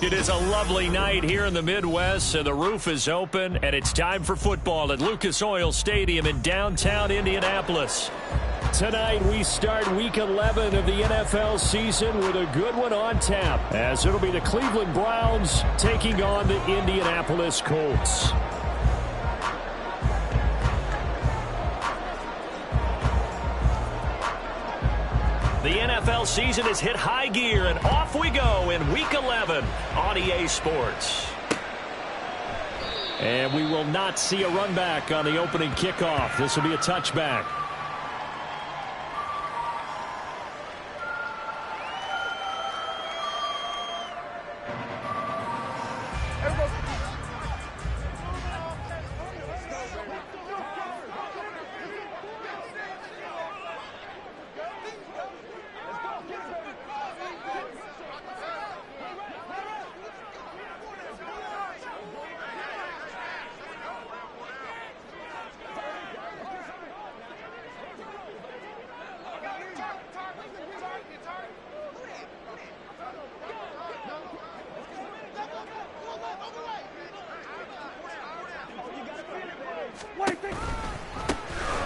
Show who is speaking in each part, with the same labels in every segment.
Speaker 1: It is a lovely night here in the Midwest, and the roof is open, and it's time for football at Lucas Oil Stadium in downtown Indianapolis. Tonight, we start Week 11 of the NFL season with a good one on tap, as it'll be the Cleveland Browns taking on the Indianapolis Colts. The NFL season has hit high gear, and off we go in Week 11 on EA Sports. And we will not see a run back on the opening kickoff. This will be a touchback.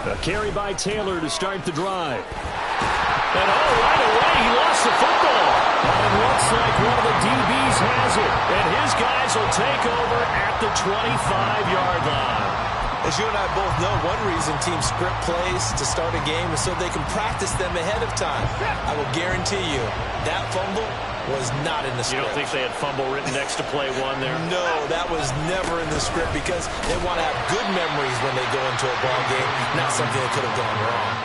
Speaker 1: A carry by Taylor to start the drive. And right away, he lost the football. And it looks like one of the DBs has it. And his guys will take over at the 25-yard line.
Speaker 2: As you and I both know, one reason teams script plays to start a game is so they can practice them ahead of time. I will guarantee you that fumble was not in the script.
Speaker 1: You don't think they had fumble written next to play one there?
Speaker 2: No, that was never in the script because they want to have good memories when they go into a ball game, not something that could have gone wrong.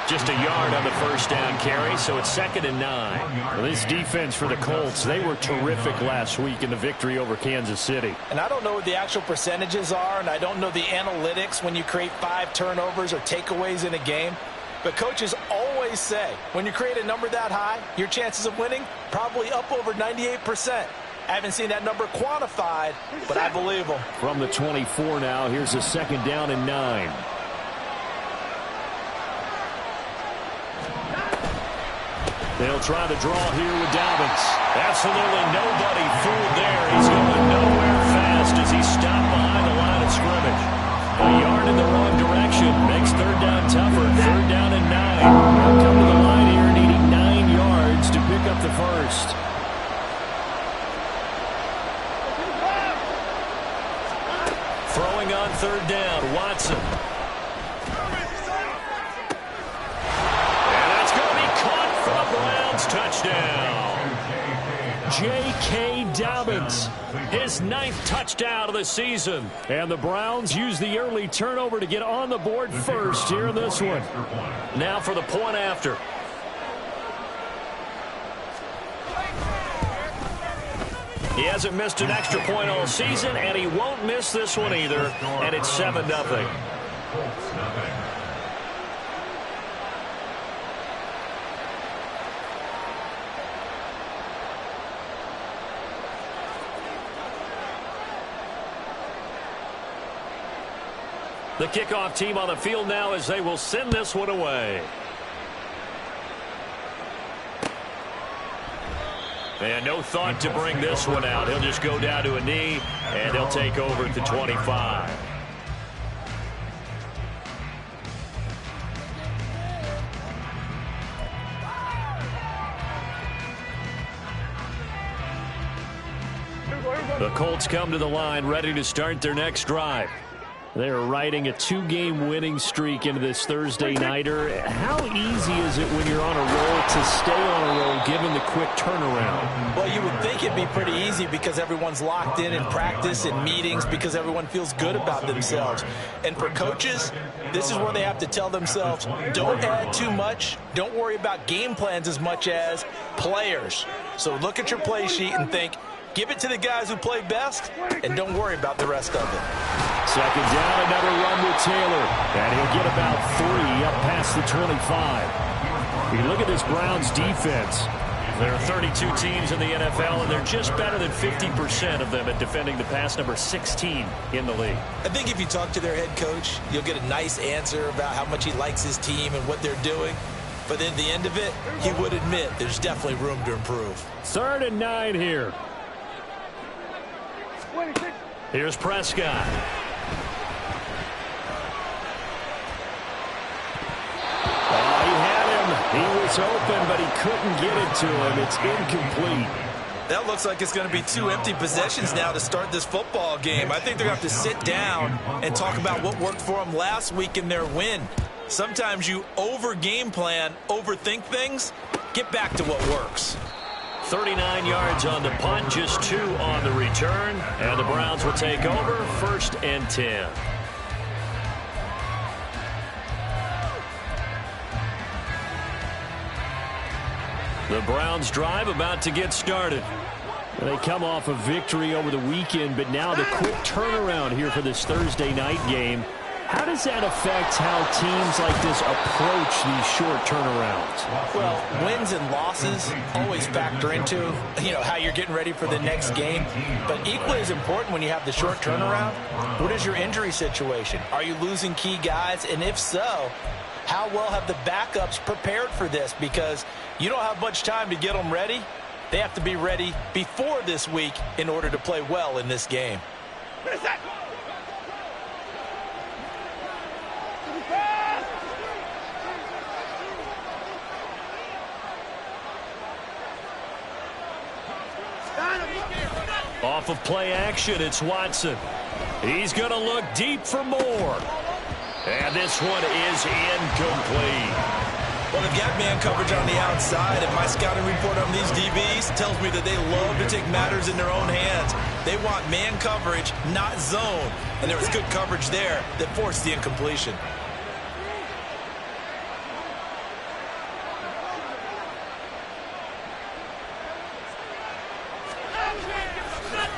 Speaker 1: Just a yard on the first down carry, so it's 2nd and 9. Well, this defense for the Colts, they were terrific last week in the victory over Kansas City.
Speaker 3: And I don't know what the actual percentages are, and I don't know the analytics when you create 5 turnovers or takeaways in a game. But coaches always say, when you create a number that high, your chances of winning probably up over 98%. I haven't seen that number quantified, but I believe them.
Speaker 1: From the 24 now, here's a 2nd down and 9. They'll try the draw here with Dobbins. Absolutely nobody fooled there. He's going nowhere fast as he's stopped behind the line of scrimmage. A yard in the wrong direction makes 3rd down tougher. 3rd down and 9. They'll come to the line here needing 9 yards to pick up the first. Throwing on 3rd down, Watson. Touchdown. J.K. Dobbins, his 9th touchdown of the season. And the Browns use the early turnover to get on the board first here in this one. Now for the point after. He hasn't missed an extra point all season, and he won't miss this one either. And it's 7-0. The kickoff team on the field now as they will send this one away. And no thought to bring this one out. He'll just go down to a knee, and he'll take over at the 25. The Colts come to the line ready to start their next drive. They're riding a 2-game winning streak into this Thursday nighter. How easy is it when you're on a roll to stay on a roll given the quick turnaround?
Speaker 3: Well, you would think it'd be pretty easy because everyone's locked in practice and meetings because everyone feels good about themselves. And for coaches, this is where they have to tell themselves, don't add too much. Don't worry about game plans as much as players. So look at your play sheet and think, give it to the guys who play best, and don't worry about the rest of it.
Speaker 1: 2nd down, another run with Taylor. And he'll get about 3 up past the 25. You look at this Browns defense. There are 32 teams in the NFL, and they're just better than 50% of them at defending the pass, number 16 in the league.
Speaker 2: I think if you talk to their head coach, you'll get a nice answer about how much he likes his team and what they're doing. But at the end of it, he would admit there's definitely room to improve.
Speaker 1: 3rd and 9 here. Here's Prescott. Oh, he had him. He was open, but he couldn't get it to him. It's incomplete.
Speaker 3: That looks like it's going to be 2 empty possessions now to start this football game. I think they're going to have to sit down and talk about what worked for them last week in their win. Sometimes you over-game plan, overthink things. Get back to what works.
Speaker 1: 39 yards on the punt, just 2 on the return. And the Browns will take over, 1st and 10. The Browns drive about to get started. They come off a victory over the weekend, but now the quick turnaround here for this Thursday night game. How does that affect how teams like this approach these short turnarounds?
Speaker 3: Well, wins and losses always factor into, how you're getting ready for the next game. But equally as important when you have the short turnaround, what is your injury situation? Are you losing key guys? And if so, how well have the backups prepared for this? Because you don't have much time to get them ready. They have to be ready before this week in order to play well in this game.
Speaker 1: Off of play action, it's Watson. He's going to look deep for more. And this one is incomplete.
Speaker 3: Well, they've got man coverage on the outside, and my scouting report on these DBs tells me that they love to take matters in their own hands. They want man coverage, not zone. And there was good coverage there that forced the incompletion.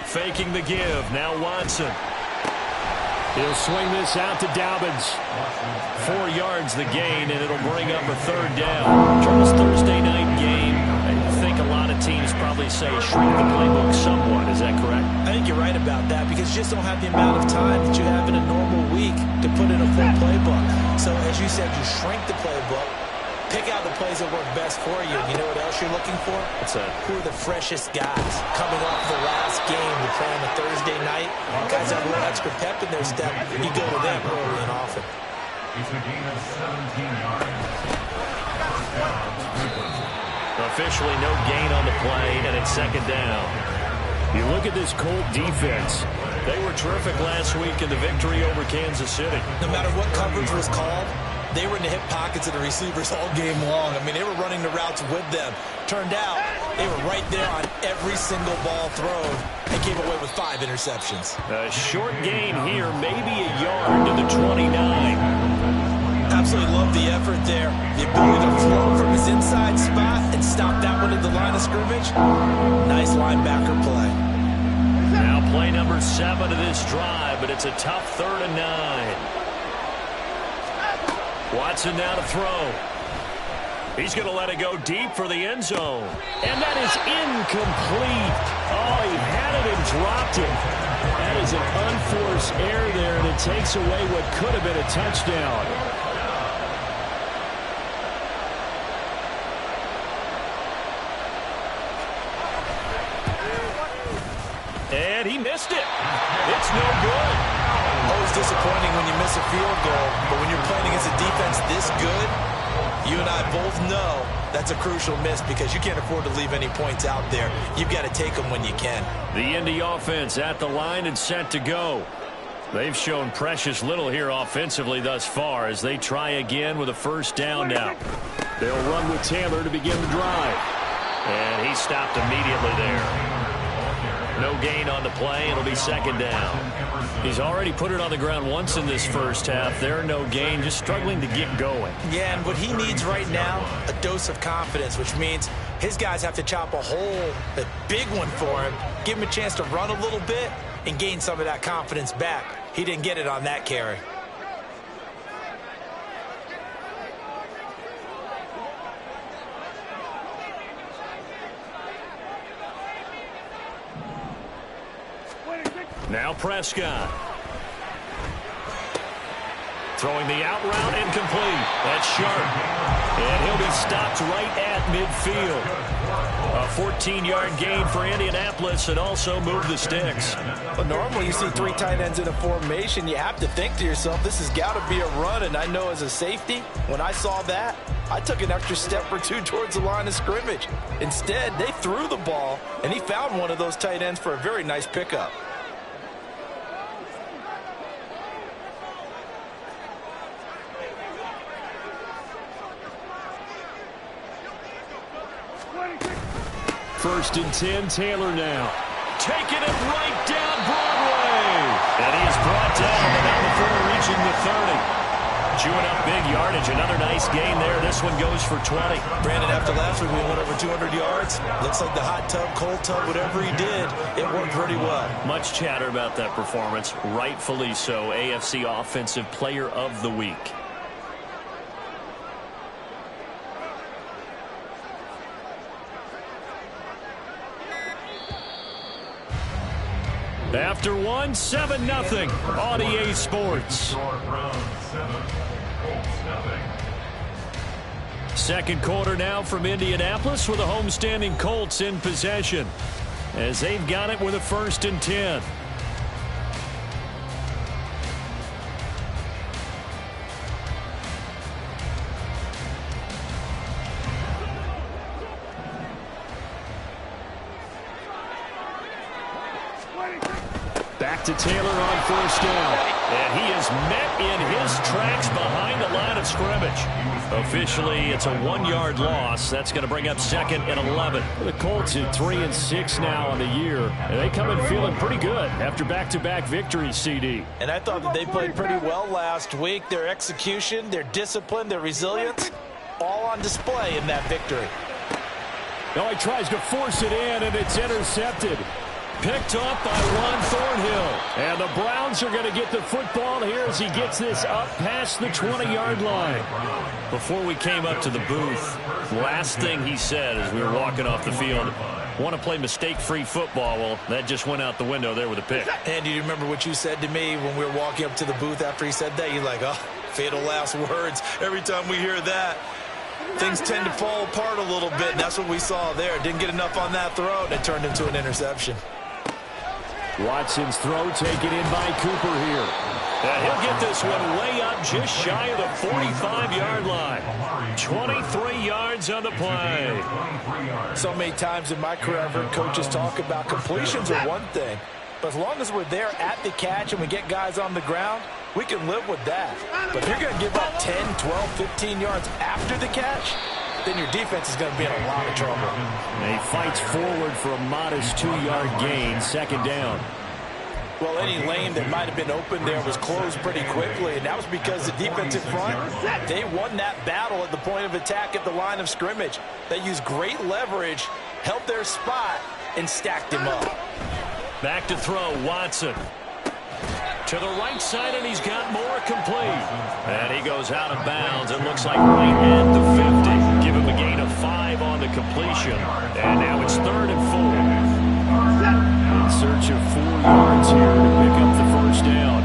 Speaker 1: Faking the give. Now Watson. He'll swing this out to Dobbins. 4 yards the gain, and it'll bring up a 3rd down. Charles, Thursday night game. I think a lot of teams probably say shrink the playbook somewhat. Is that correct?
Speaker 3: I think you're right about that because you just don't have the amount of time that you have in a normal week to put in a full playbook. So as you said, you shrink the playbook. Pick out the plays that work best for you. You know what else you're looking for?
Speaker 1: What's that?
Speaker 3: Who are the freshest guys coming off the last game to play on a Thursday night? Guys have a little extra pep in their step. You go to them early and often.
Speaker 1: Officially no gain on the play, and it's 2nd down. You look at this Colt defense. They were terrific last week in the victory over Kansas City.
Speaker 3: No matter what coverage was called, they were in the hip pockets of the receivers all game long. I mean, they were running the routes with them. Turned out, they were right there on every single ball thrown and came away with 5 interceptions.
Speaker 1: A short gain here, maybe a yard to the 29.
Speaker 3: Absolutely love the effort there. The ability to flow from his inside spot and stop that one at the line of scrimmage. Nice linebacker play.
Speaker 1: Now play number 7 of this drive, but it's a tough 3rd and 9. Watson now to throw. He's going to let it go deep for the end zone. And that is incomplete. Oh, he had it and dropped it. That is an unforced error there, and it takes away what could have been a touchdown. And he missed it. It's no good.
Speaker 3: Always disappointing when you miss a field goal, but when you're playing against a defense this good, you and I both know that's a crucial miss because you can't afford to leave any points out there. You've got to take them when you can.
Speaker 1: The Indy offense at the line and set to go. They've shown precious little here offensively thus far as they try again with a 1st down now. They'll run with Taylor to begin the drive. And he stopped immediately there. No gain on the play. It'll be 2nd down. He's already put it on the ground once in this first half. There, no gain, just struggling to get going.
Speaker 3: Yeah, and what he needs right now, a dose of confidence, which means his guys have to chop a hole, a big one for him, give him a chance to run a little bit and gain some of that confidence back. He didn't get it on that carry.
Speaker 1: Now Prescott. Throwing the out route incomplete. That's sharp. And he'll be stopped right at midfield. A 14-yard gain for Indianapolis and also move the sticks.
Speaker 3: But normally you see 3 tight ends in a formation. You have to think to yourself, this has got to be a run. And I know as a safety, when I saw that, I took an extra step or 2 towards the line of scrimmage. Instead, they threw the ball, and he found one of those tight ends for a very nice pickup.
Speaker 1: First and 10, Taylor now. Taking it right down Broadway. And he is brought down, but now before reaching the 30. Chewing up big yardage. Another nice gain there. This one goes for 20.
Speaker 3: Brandon, after last week, we went over 200 yards. Looks like the hot tub, cold tub, whatever he did, it worked pretty well.
Speaker 1: Much chatter about that performance. Rightfully so. AFC Offensive Player of the Week. After 7-0 on EA Sports. Second quarter now from Indianapolis with the homestanding Colts in possession as they've got it with a 1st and 10. Back to Taylor on 1st down. And he is met in his tracks behind the line of scrimmage. Officially, it's a 1-yard loss. That's going to bring up 2nd and 11. The Colts at 3-6 now on the year. And they come in feeling pretty good after back-to-back victories, CD.
Speaker 3: And I thought that they played pretty well last week. Their execution, their discipline, their resilience, all on display in that victory.
Speaker 1: Now he tries to force it in, and it's intercepted. Picked up by Ron Thornhill. And the Browns are going to get the football here as he gets this up past the 20-yard line. Before we came up to the booth, last thing he said as we were walking off the field, want to play mistake-free football. Well, that just went out the window there with a pick.
Speaker 3: Andy, do you remember what you said to me when we were walking up to the booth after he said that? You're like, oh, fatal last words. Every time we hear that, things tend to fall apart a little bit, and that's what we saw there. Didn't get enough on that throw, and it turned into an interception.
Speaker 1: Watson's throw taken in by Cooper here. And he'll get this one way up just shy of the 45-yard line. 23 yards on the play.
Speaker 3: So many times in my career, I've heard coaches talk about completions are one thing. But as long as we're there at the catch and we get guys on the ground, we can live with that. But if you're going to give up 10, 12, 15 yards after the catch, then your defense is going to be in a lot of trouble.
Speaker 1: And he fights forward for a modest 2-yard gain, 2nd down.
Speaker 3: Well, any lane that might have been open there was closed pretty quickly, and that was because the defensive front, they won that battle at the point of attack at the line of scrimmage. They used great leverage, held their spot, and stacked him up.
Speaker 1: Back to throw, Watson. To the right side, and he's got more complete. And he goes out of bounds. It looks like right at the 50. Give him a gain of 5 on the completion. And now it's 3rd and 4. In search of 4 yards here to pick up the 1st down.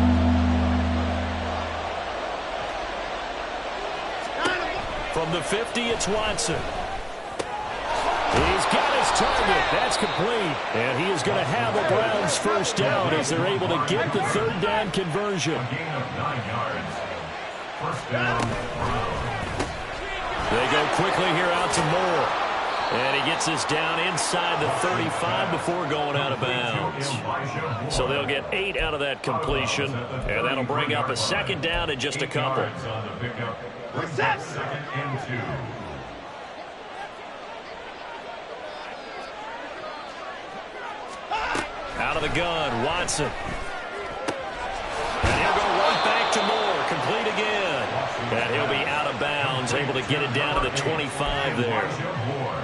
Speaker 1: From the 50, it's Watson. He's got his target. That's complete. And he is going to have a Browns 1st down as they're able to get the 3rd down conversion. They go quickly here out to Moore. And he gets this down inside the 35 before going out of bounds. So they'll get 8 out of that completion. And that'll bring up a 2nd down in just a couple. Out of the gun, Watson. And he'll go right back to Moore. Complete again. And he'll be out of bounds, able to get it down to the 25 there.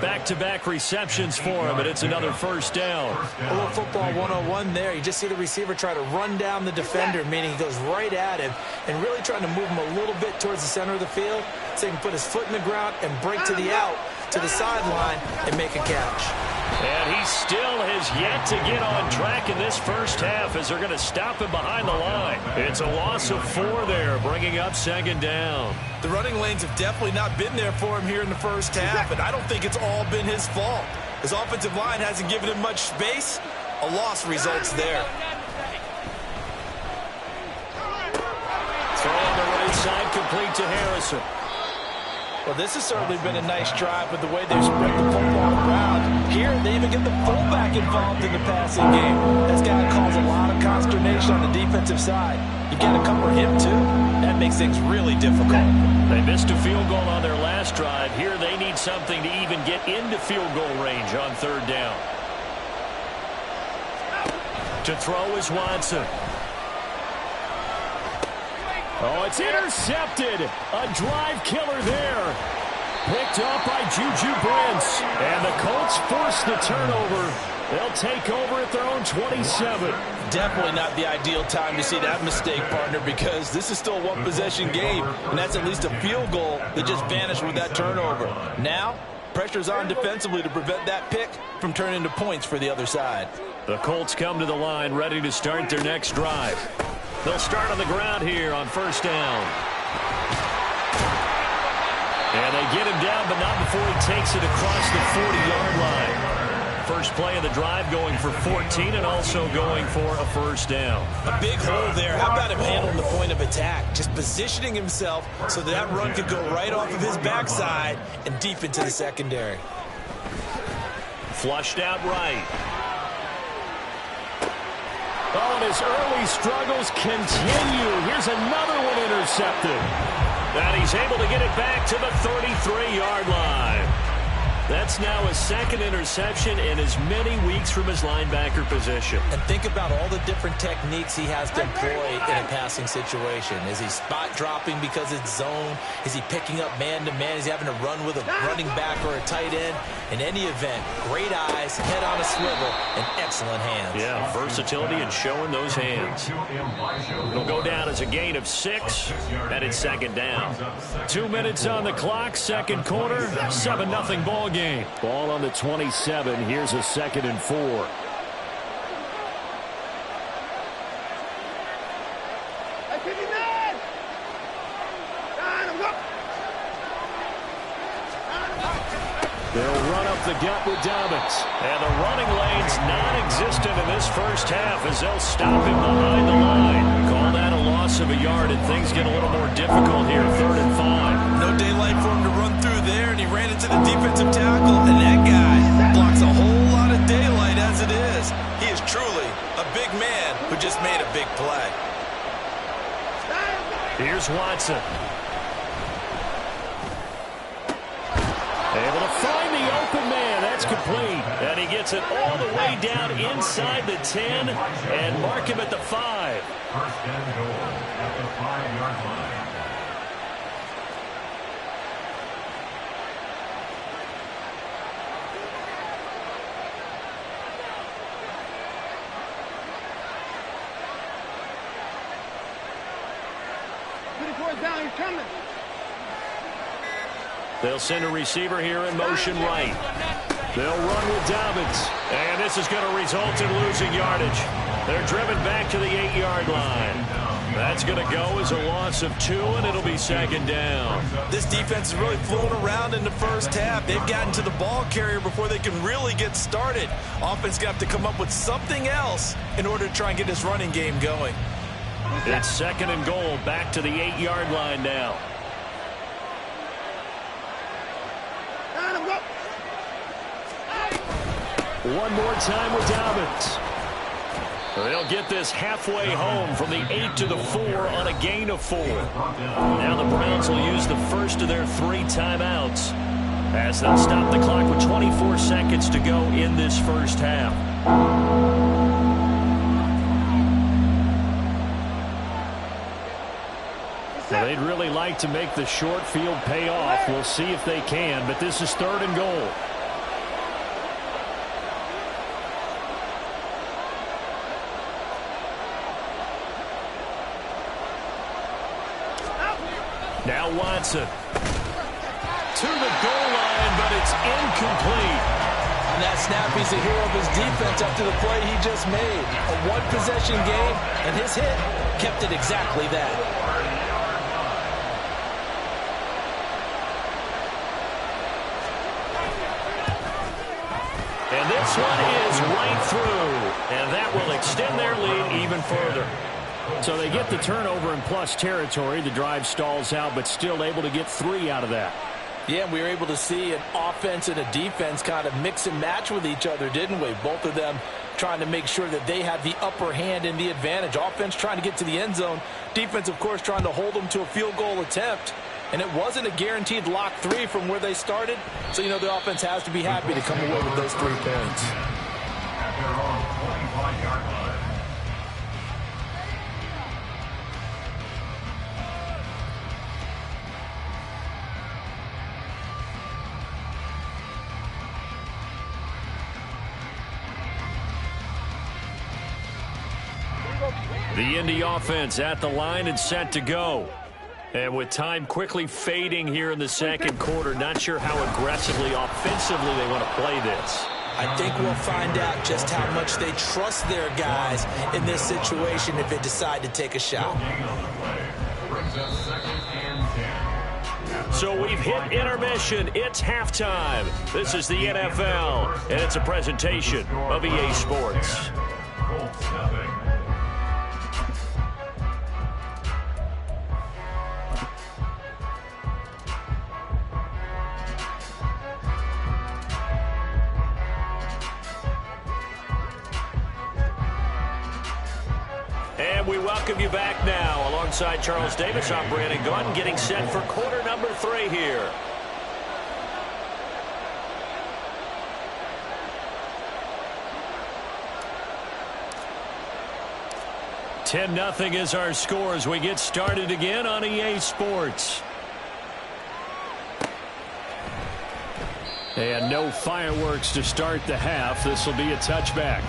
Speaker 1: Back-to-back receptions for him, and it's another 1st down.
Speaker 3: A little football 101 there. You just see the receiver try to run down the defender, meaning he goes right at him and really trying to move him a little bit towards the center of the field so he can put his foot in the ground and break to the out, to the sideline, and make a catch.
Speaker 1: And he still has yet to get on track in this 1st half as they're going to stop him behind the line. It's a loss of 4 there, bringing up 2nd down.
Speaker 3: The running lanes have definitely not been there for him here in the 1st half, and I don't think it's all been his fault.
Speaker 2: His offensive line hasn't given him much space. A loss results there.
Speaker 1: Throw on the right side, complete to Harrison.
Speaker 3: Well, this has certainly been a nice drive with the way they've spread the football around. Here, they even get the fullback involved in the passing game. That's got to cause a lot of consternation on the defensive side. You got to cover him, too. That makes things really difficult.
Speaker 1: They missed a field goal on their last drive. Here, they need something to even get into field goal range on third down. To throw is Watson. Oh, it's intercepted. A drive killer there. Picked up by Juju Brents. And the Colts force the turnover. They'll take over at their own 27.
Speaker 3: Definitely not the ideal time to see that mistake, partner, because this is still a one-possession game, and that's at least a field goal that just vanished with that turnover. Now, pressure's on defensively to prevent that pick from turning into points for the other side.
Speaker 1: The Colts come to the line ready to start their next drive. They'll start on the ground here on first down. And they get him down, but not before he takes it across the 40-yard line. First play of the drive going for 14 and also going for a first down.
Speaker 2: A big hole there. How about him handling the point of attack? Just positioning himself so that run could go right off of his backside and deep into the secondary.
Speaker 1: Flushed out right. Oh, and his early struggles continue. Here's another one intercepted. And he's able to get it back to the 33-yard line. That's now his second interception in as many weeks from his linebacker position.
Speaker 2: And think about all the different techniques he has to employ in a passing situation. Is he spot dropping because it's zone? Is he picking up man-to-man? Is he having to run with a running back or a tight end? In any event, great eyes, head on a swivel, and excellent hands.
Speaker 1: Yeah, versatility and showing those hands. It'll go down as a gain of 6, and it's second down. 2 minutes on the clock, second quarter, 7-0 ball game. Ball on the 27. Here's a 2nd and 4. They'll run up the gut with Dobbins. And the running lane's non-existent in this first half as they'll stop him behind the line. Call that a loss of a yard, and things get a little more difficult here, 3rd and 5.
Speaker 2: No daylight for him to run through there, and he ran into the defensive tackle, and that guy blocks a whole lot of daylight as it is. He is truly a big man who just made a big play.
Speaker 1: Here's Watson. Able to find the open man. That's complete. And he gets it all the way down inside the 10 and mark him at the 5.
Speaker 4: First and goal at the 5-yard line.
Speaker 5: Down, he's coming.
Speaker 1: They'll send a receiver here in motion right. They'll run with Dobbins. And this is going to result in losing yardage. They're driven back to the 8-yard line. That's going to go as a loss of 2, and it'll be second down.
Speaker 2: This defense is really flown around in the first half. They've gotten to the ball carrier before they can really get started. Offense got to come up with something else in order to try and get this running game going.
Speaker 1: It's second and goal, back to the 8-yard line now. One more time with Dobbins. They'll get this halfway home from the 8 to the 4 on a gain of 4. Now the Browns will use the first of their 3 timeouts as they'll stop the clock with 24 seconds to go in this first half. Now they'd really like to make the short field pay off. We'll see if they can, but this is 3rd and goal. Now Watson. To the goal line, but it's incomplete.
Speaker 3: On that snap, he's the hero of his defense after the play he just made. A one-possession game, and his hit kept it exactly that.
Speaker 1: And this one is right through. And that will extend their lead even further. So they get the turnover in plus territory. The drive stalls out, but still able to get 3 out of that.
Speaker 3: Yeah, we were able to see an offense and a defense kind of mix and match with each other, didn't we? Both of them trying to make sure that they had the upper hand and the advantage. Offense trying to get to the end zone. Defense, of course, trying to hold them to a field goal attempt. And it wasn't a guaranteed lock 3 from where they started. So, the offense has to be happy to come away with those 3 points.
Speaker 4: At their own 25-yard line.
Speaker 1: The Indy offense at the line and set to go. And with time quickly fading here in the second quarter, not sure how aggressively, offensively they want to play this.
Speaker 2: I think we'll find out just how much they trust their guys in this situation if they decide to take a shot.
Speaker 1: So we've hit intermission. It's halftime. This is the NFL, and it's a presentation of EA Sports. And we welcome you back now. Alongside Charles Davis, I'm Brandon Gaudin, getting set for quarter number 3 here. $10-0 is our score as we get started again on EA Sports. And no fireworks to start the half. This will be a touchback.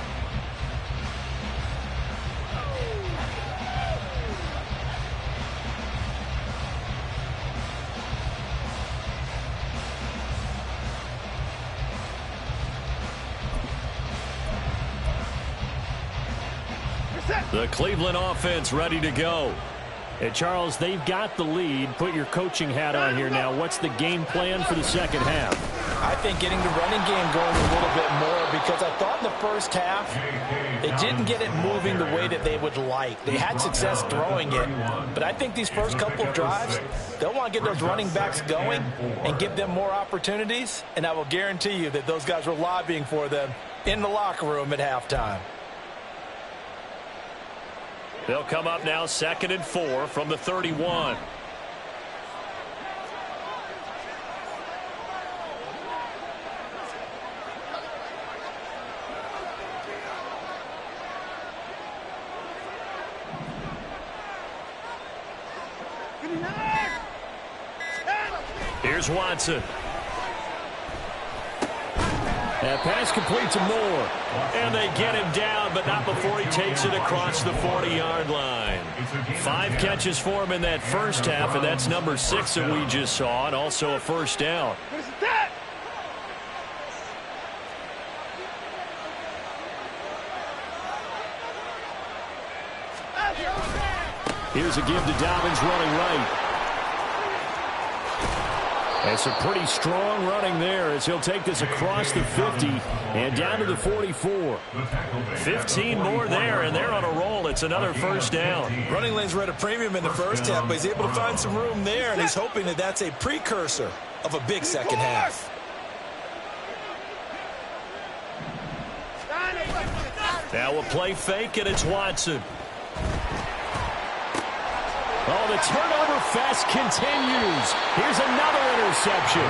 Speaker 1: The Cleveland offense ready to go. And Charles, they've got the lead. Put your coaching hat on here now. What's the game plan for the second half?
Speaker 3: I think getting the running game going a little bit more, because I thought in the first half they didn't get it moving the way that they would like. They had success throwing it, but I think these first couple of drives, they'll want to get those running backs going and give them more opportunities, and I will guarantee you that those guys were lobbying for them in the locker room at halftime.
Speaker 1: They'll come up now 2nd and 4 from the 31. Here's Watson. That pass complete to Moore. And they get him down, but not before he takes it across the 40-yard line. 5 catches for him in that first half, and that's number 6 that we just saw, and also a first down. Here's a give to Dobbins running right. And some pretty strong running there as he'll take this across the 50 and down to the 44. 15 more there, and they're on a roll. It's another first down.
Speaker 3: Running lanes were at a premium in the first half, but he's able to find some room there, and he's hoping that that's a precursor of a big second half.
Speaker 1: Now a play fake, and it's Watson. Oh, the turnover fest continues. Here's another interception.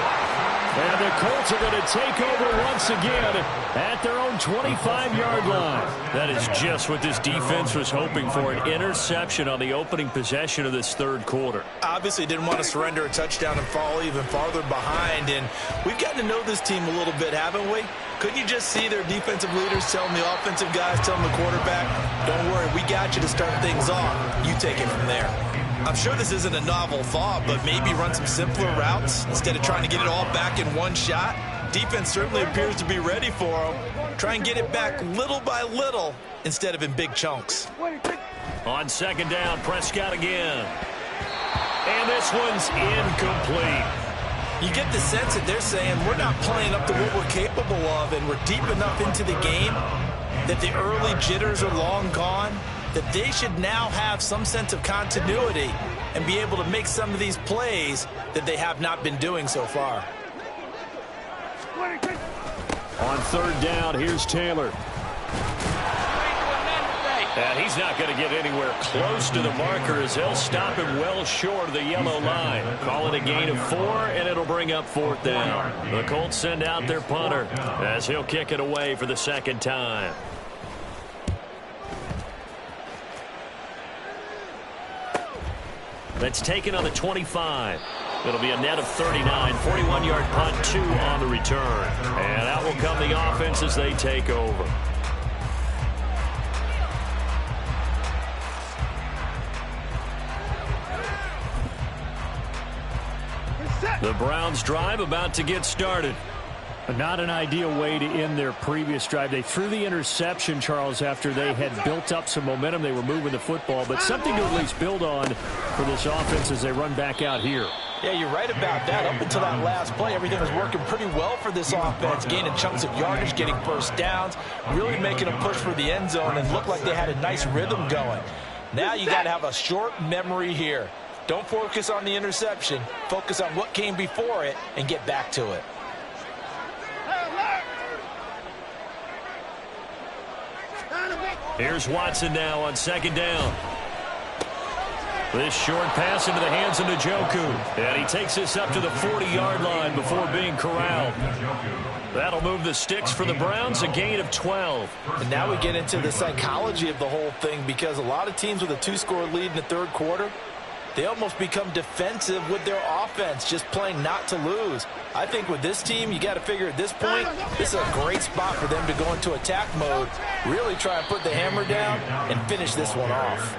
Speaker 1: And the Colts are going to take over once again at their own 25-yard line. That is just what this defense was hoping for, an interception on the opening possession of this third quarter.
Speaker 3: Obviously didn't want to surrender a touchdown and fall even farther behind. And we've gotten to know this team a little bit, haven't we? Couldn't you just see their defensive leaders telling the offensive guys, telling the quarterback, don't worry, we got you to start things off. You take it from there. I'm sure this isn't a novel thought, but maybe run some simpler routes instead of trying to get it all back in one shot. Defense certainly appears to be ready for them. Try and get it back little by little instead of in big chunks.
Speaker 1: On second down, Prescott again. And this one's incomplete.
Speaker 3: You get the sense that they're saying we're not playing up to what we're capable of, and we're deep enough into the game that the early jitters are long gone, that they should now have some sense of continuity and be able to make some of these plays that they have not been doing so far.
Speaker 1: On third down, here's Taylor. And he's not going to get anywhere close to the marker as they'll stop him well short of the yellow line. Call it a gain of 4, and it'll bring up fourth down. The Colts send out their punter as he'll kick it away for the second time. That's taken on the 25. It'll be a net of 39, 41-yard punt, 2 on the return. And out will come the offense as they take over. The Browns drive about to get started. Not an ideal way to end their previous drive. They threw the interception, Charles, after they had built up some momentum. They were moving the football, but something to at least build on for this offense as they run back out here.
Speaker 3: Yeah, you're right about that. Up until that last play, everything was working pretty well for this offense, gaining chunks of yardage, getting first downs, really making a push for the end zone, and looked like they had a nice rhythm going. Now you got to have a short memory here. Don't focus on the interception. Focus on what came before it and get back to it.
Speaker 1: Here's Watson now on second down. This short pass into the hands of Njoku. And he takes this up to the 40-yard line before being corralled. That'll move the sticks for the Browns, a gain of 12.
Speaker 3: And now we get into the psychology of the whole thing, because a lot of teams with a 2-score lead in the third quarter, they almost become defensive with their offense, just playing not to lose. I think with this team, you got to figure at this point, this is a great spot for them to go into attack mode, really try and put the hammer down and finish this one off.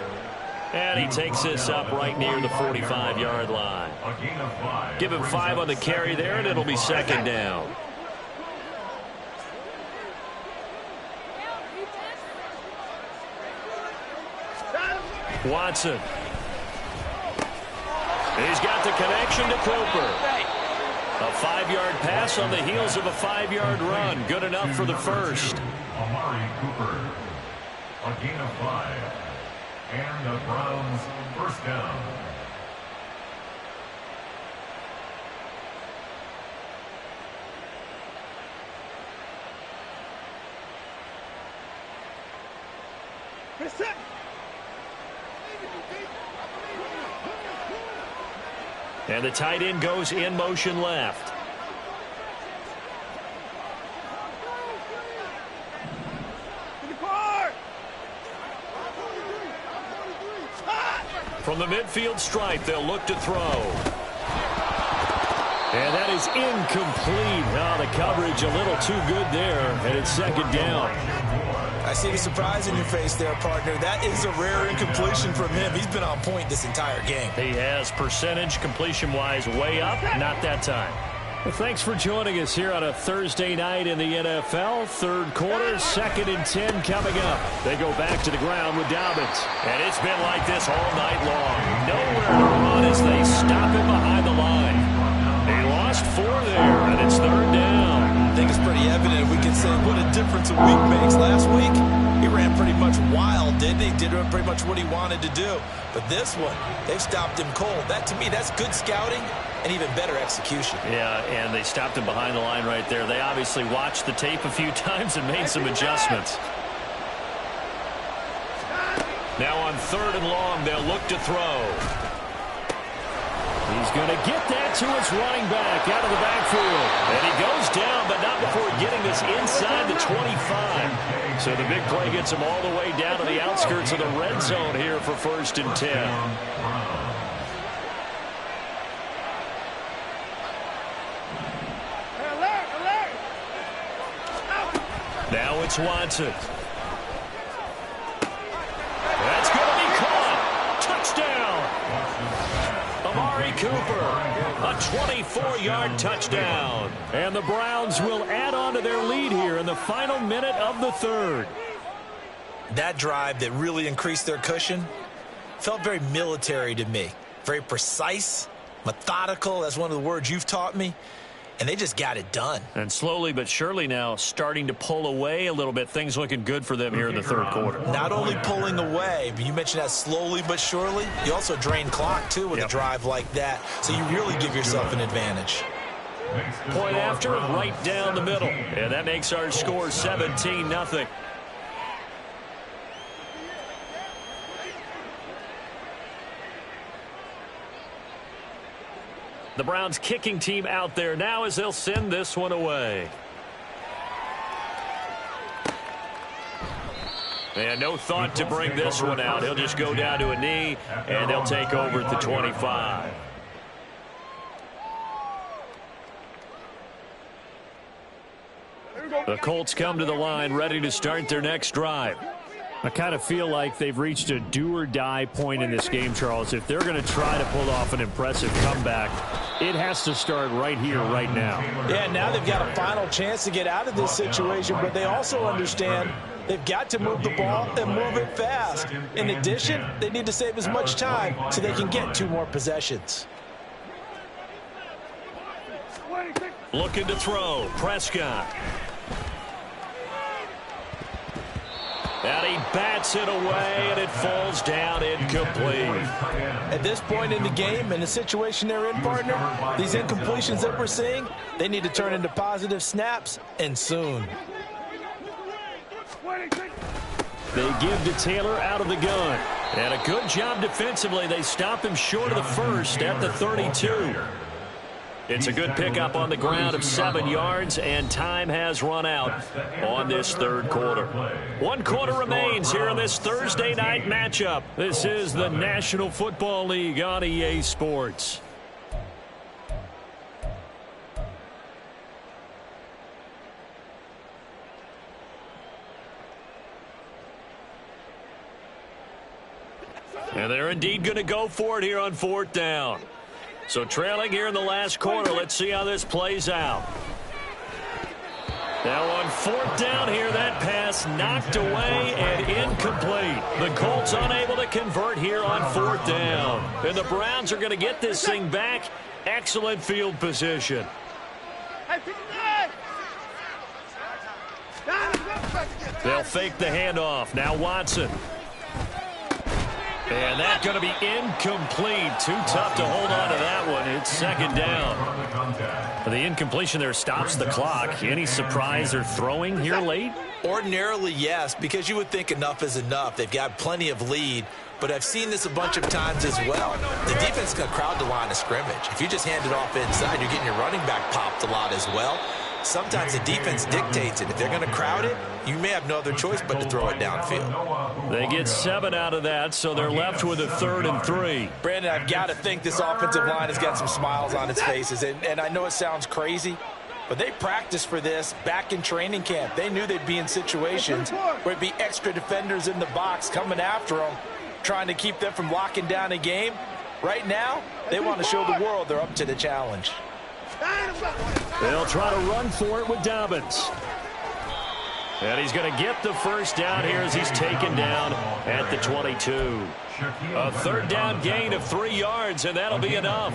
Speaker 1: And he takes this up right near the 45-yard line. Give him 5 on the carry there, and it'll be second down. Watson. He's got the connection to Cooper. A 5-yard pass on the heels of a 5-yard run. Good enough for the first.
Speaker 4: Amari Cooper, a gain of 5. And the Browns first down.
Speaker 1: And the tight end goes in motion left. From the midfield stripe, they'll look to throw. And that is incomplete. Oh, the coverage a little too good there, and it's second down.
Speaker 3: I see the surprise in your face there, partner. That is a rare incompletion from him. He's been on point this entire game.
Speaker 1: He has percentage completion-wise way up, not that time. Well, thanks for joining us here on a Thursday night in the NFL. Third quarter, 2nd and 10 coming up. They go back to the ground with Dobbins. And it's been like this all night long. Nowhere to run as they stop him behind the line. He lost 4 there, and it's third down.
Speaker 3: I think it's pretty evident. We can say what a difference a week makes. Last week, he ran pretty much wild, didn't he? Did pretty much what he wanted to do. But this one, they've stopped him cold. That, to me, that's good scouting and even better execution.
Speaker 1: Yeah, and they stopped him behind the line right there. They obviously watched the tape a few times and made some adjustments. Now on 3rd and long, they'll look to throw. He's going to get that to his running back out of the backfield. And he goes down, but not before getting this inside the 25. So the big play gets him all the way down to the outskirts of the red zone here for 1st and 10. Now it's Watson. That's going to be caught. Touchdown. Amari Cooper, a 24-yard touchdown. And the Browns will add on to their lead here in the final minute of the third.
Speaker 3: That drive that really increased their cushion felt very military to me. Very precise, methodical. That's one of the words you've taught me. And they just got it done.
Speaker 1: And slowly but surely now starting to pull away a little bit. Things looking good for them here in the third quarter.
Speaker 3: Not only pulling away, but you mentioned that slowly but surely. You also drain clock, too, with a drive like that. So you really give yourself an advantage.
Speaker 1: Point after, right down the middle. And that makes our score 17-0. The Browns kicking team out there now as they'll send this one away. And no thought to bring this one out. He'll just go down to a knee, and they'll take over at the 25. The Colts come to the line ready to start their next drive. I kind of feel like they've reached a do-or-die point in this game, Charles. If they're going to try to pull off an impressive comeback, it has to start right here, right now.
Speaker 3: Yeah, now they've got a final chance to get out of this situation, but they also understand they've got to move the ball and move it fast. In addition, they need to save as much time so they can get 2 more possessions.
Speaker 1: Looking to throw, Prescott. And he bats it away, and it falls down incomplete.
Speaker 3: At this point in the game, in the situation they're in, partner, these incompletions that we're seeing, they need to turn into positive snaps, and soon.
Speaker 1: They give to Taylor out of the gun. And a good job defensively. They stop him short of the first at the 32. It's a good pickup on the ground of 7 yards, and time has run out on this third quarter. 1 quarter remains here in this Thursday night matchup. This is the National Football League on EA Sports. And they're indeed going to go for it here on 4th down. So trailing here in the last quarter, let's see how this plays out. Now on 4th down here, that pass knocked away and incomplete. The Colts unable to convert here on 4th down. And the Browns are going to get this thing back. Excellent field position. They'll fake the handoff. Now Watson. And that's going to be incomplete. Too tough to hold on to that one. It's 2nd down. The incompletion there stops the clock. Any surprise they're throwing here late?
Speaker 3: Ordinarily, yes, because you would think enough is enough. They've got plenty of lead, but I've seen this a bunch of times as well. The defense is going to crowd the line of scrimmage. If you just hand it off inside, you're getting your running back popped a lot as well. Sometimes the defense dictates it. If they're going to crowd it, you may have no other choice but to throw it downfield.
Speaker 1: They get 7 out of that, so they're left with a 3rd and 3.
Speaker 3: Brandon, I've got to think this offensive line has got some smiles on its faces. And I know it sounds crazy, but they practiced for this back in training camp. They knew they'd be in situations where it'd be extra defenders in the box coming after them, trying to keep them from locking down a game. Right now, they want to show the world they're up to the challenge.
Speaker 1: They'll try to run for it with Dobbins. And he's going to get the first down here as he's taken down at the 22. A 3rd down gain of 3 yards, and that'll be enough.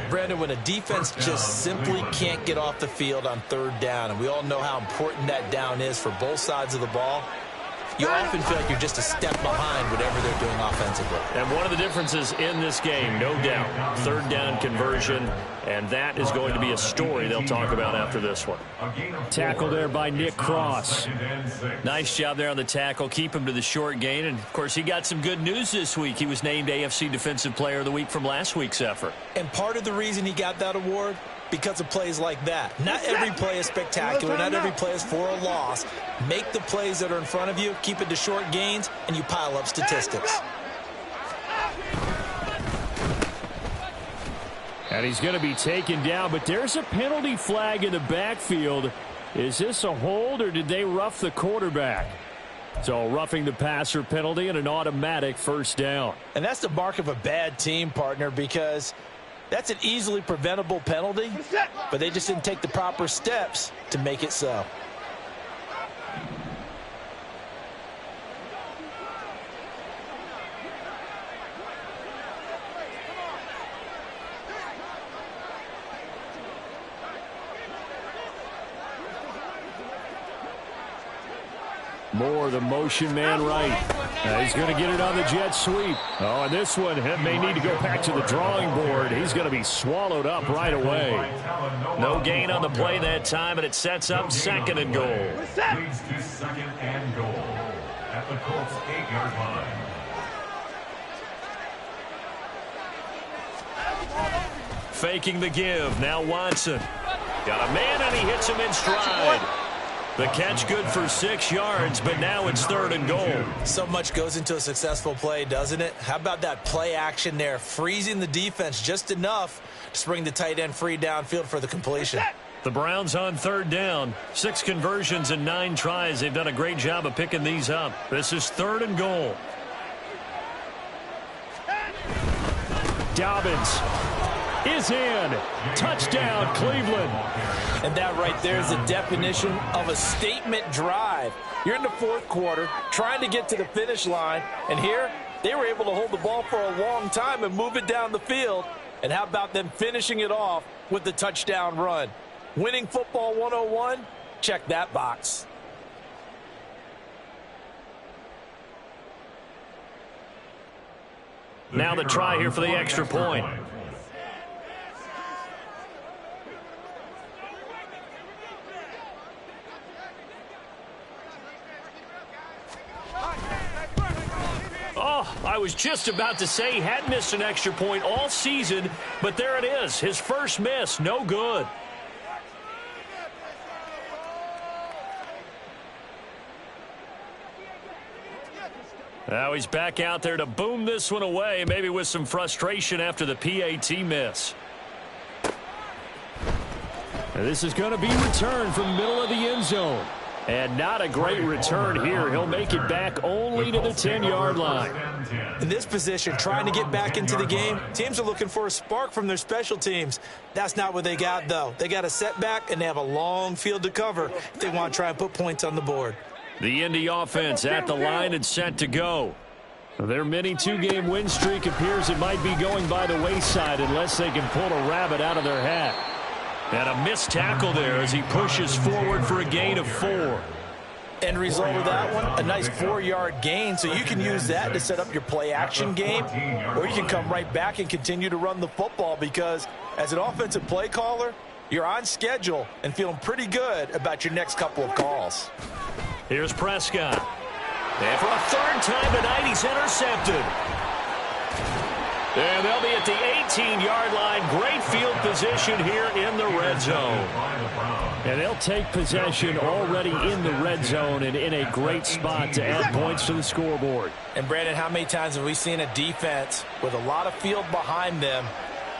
Speaker 3: Brandon, when a defense just simply can't get off the field on 3rd down, and we all know how important that down is for both sides of the ball, you often feel like you're just a step behind whatever they're doing offensively.
Speaker 1: And one of the differences in this game, no doubt, 3rd down conversion, and that is going to be a story they'll talk about after this one. Tackle there by Nick Cross. Nice job there on the tackle. Keep him to the short gain. And, of course, he got some good news this week. He was named AFC Defensive Player of the Week from last week's effort.
Speaker 3: And part of the reason he got that award, because of plays like that. Not every play is spectacular. Not every play is for a loss. Make the plays that are in front of you, keep it to short gains, and you pile up statistics.
Speaker 1: And he's going to be taken down, but there's a penalty flag in the backfield. Is this a hold, or did they rough the quarterback? So roughing the passer penalty and an automatic 1st down.
Speaker 3: And that's the mark of a bad team, partner, because that's an easily preventable penalty, but they just didn't take the proper steps to make it so.
Speaker 1: More the motion man right. He's going to get it on the jet sweep. Oh, and this one may need to go back to the drawing board. He's going to be swallowed up right away. No gain on the play that time, and it sets up 2nd and goal.
Speaker 4: Leads to 2nd and goal at the Colts 8-yard line.
Speaker 1: Faking the give. Now Watson. Got a man, and he hits him in stride. The catch good for 6 yards, but now it's 3rd and goal.
Speaker 2: So much goes into a successful play, doesn't it? How about that play action there, freezing the defense just enough to bring the tight end free downfield for the completion.
Speaker 1: The Browns on 3rd down. 6 conversions and 9 tries. They've done a great job of picking these up. This is 3rd and goal. Dobbins is in. Touchdown, Cleveland.
Speaker 3: And that right there is the definition of a statement drive. You're in the 4th quarter, trying to get to the finish line, and here they were able to hold the ball for a long time and move it down the field. And how about them finishing it off with the touchdown run? Winning football 101? Check that box.
Speaker 1: Now the try here for the extra point. Oh, I was just about to say he had missed an extra point all season, but there it is. His first miss, no good. Now he's back out there to boom this one away, maybe with some frustration after the PAT miss. And this is going to be returned from middle of the end zone. And not a great return here. He'll make it back only to the 10-yard line.
Speaker 3: In this position, trying to get back into the game, teams are looking for a spark from their special teams. That's not what they got, though. They got a setback, and they have a long field to cover if they want to try and put points on the board.
Speaker 1: The Indy offense at the line and set to go. Their mini 2-game win streak appears it might be going by the wayside unless they can pull a rabbit out of their hat. And a missed tackle there as he pushes forward for a gain of 4.
Speaker 3: End result of that one, a nice 4-yard gain, so you can use that to set up your play-action game, or you can come right back and continue to run the football because as an offensive play caller, you're on schedule and feeling pretty good about your next couple of calls.
Speaker 1: Here's Prescott. And for a 3rd time tonight, he's intercepted. And they'll be at the 18-yard line. Great field position here in the red zone. And they'll take possession already in the red zone and in a great spot to add points to the scoreboard.
Speaker 3: And, Brandon, how many times have we seen a defense with a lot of field behind them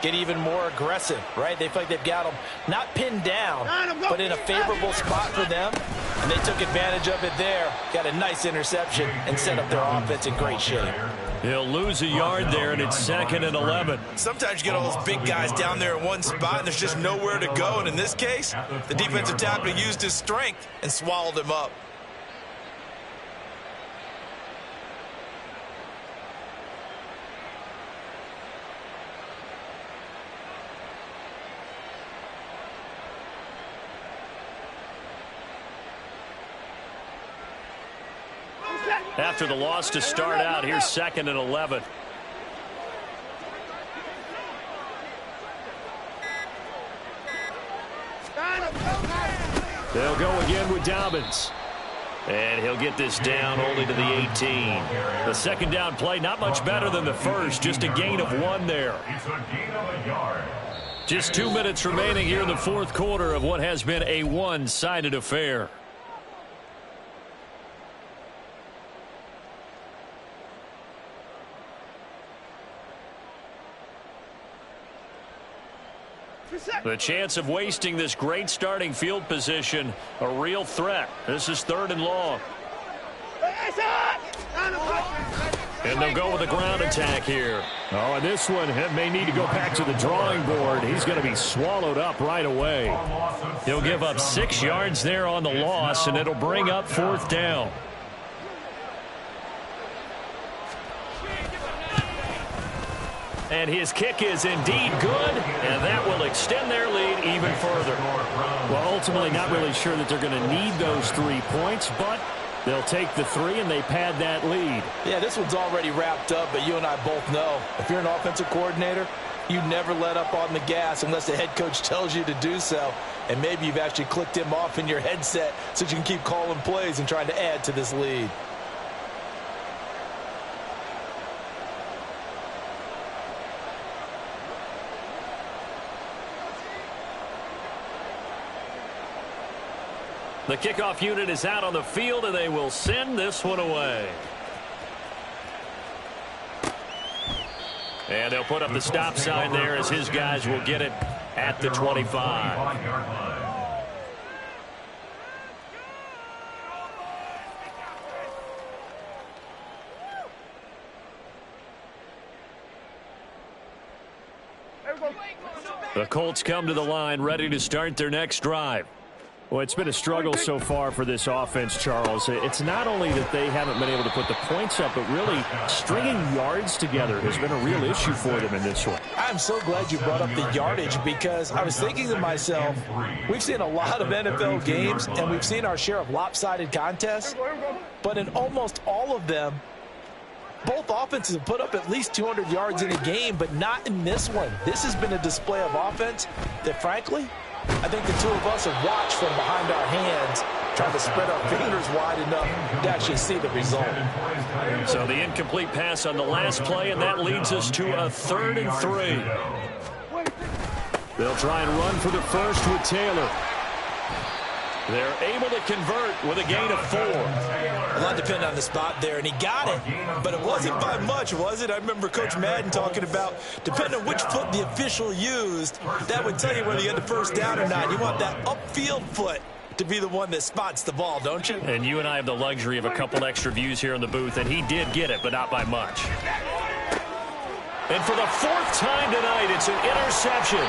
Speaker 3: get even more aggressive, right? They feel like they've got them not pinned down, but in a favorable spot for them. And they took advantage of it there, got a nice interception, and set up their offense in great shape.
Speaker 1: He'll lose a yard there, and it's 2nd and 11.
Speaker 3: Sometimes you get all those big guys down there in one spot, and there's just nowhere to go. And in this case, the defensive tackle used his strength and swallowed him up.
Speaker 1: After the loss to start out, here's 2nd and 11. They'll go again with Dobbins. And he'll get this down only to the 18. The 2nd down play, not much better than the first, just a gain of 1 there.
Speaker 4: It's a gain of a yard.
Speaker 1: Just 2 minutes remaining here in the 4th quarter of what has been a one-sided affair. The chance of wasting this great starting field position, a real threat. This is 3rd and long. And they'll go with a ground attack here. Oh, and this one may need to go back to the drawing board. He's going to be swallowed up right away. He'll give up 6 yards there on the loss, and it'll bring up 4th down. And his kick is indeed good, and that will extend their lead even further. Well, ultimately not really sure that they're going to need those 3 points, but They'll take the 3, and they pad that lead.
Speaker 3: Yeah, this one's already wrapped up, but you and I both know if you're an offensive coordinator, you never let up on the gas unless the head coach tells you to do so. And maybe you've actually clicked him off in your headset so you can keep calling plays and trying to add to this lead.
Speaker 1: The kickoff unit is out on the field, and they will send this one away. And they'll put up the stop sign there as his guys will get it at the 25. The Colts come to the line ready to start their next drive. Well, it's been a struggle so far for this offense, Charles. It's not only that they haven't been able to put the points up, but really stringing yards together has been a real issue for them in this one.
Speaker 3: I'm so glad you brought up the yardage because I was thinking to myself, we've seen a lot of NFL games and we've seen our share of lopsided contests, but in almost all of them, both offenses have put up at least 200 yards in a game, but not in this one. This has been a display of offense that, frankly, I think the two of us have watched from behind our hands, trying to spread our fingers wide enough to actually see the result.
Speaker 1: So the incomplete pass on the last play, and that leads us to a 3rd and 3. They'll try and run for the first with Taylor. They're able to convert with a gain of 4.
Speaker 3: A lot depended on the spot there, and he got it, but it wasn't by much, was it? I remember Coach Madden talking about, depending on which foot the official used, that would tell you whether you had the first down or not. You want that upfield foot to be the one that spots the ball, don't you?
Speaker 1: And you and I have the luxury of a couple extra views here in the booth, and he did get it, but not by much. And for the 4th time tonight, it's an interception.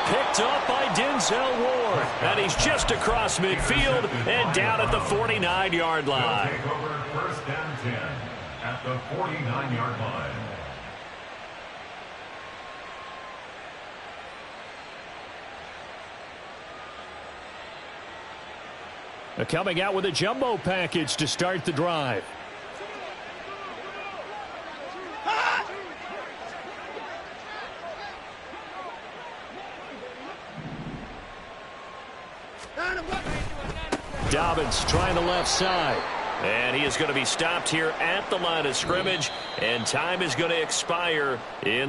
Speaker 1: Picked up by Denzel Ward. And he's just across midfield and down at the 49-yard line.
Speaker 4: Take over 1st and 10 at the 49-yard line.
Speaker 1: They're coming out with a jumbo package to start the drive. Dobbins trying the left side. And he is going to be stopped here at the line of scrimmage. And time is going to expire in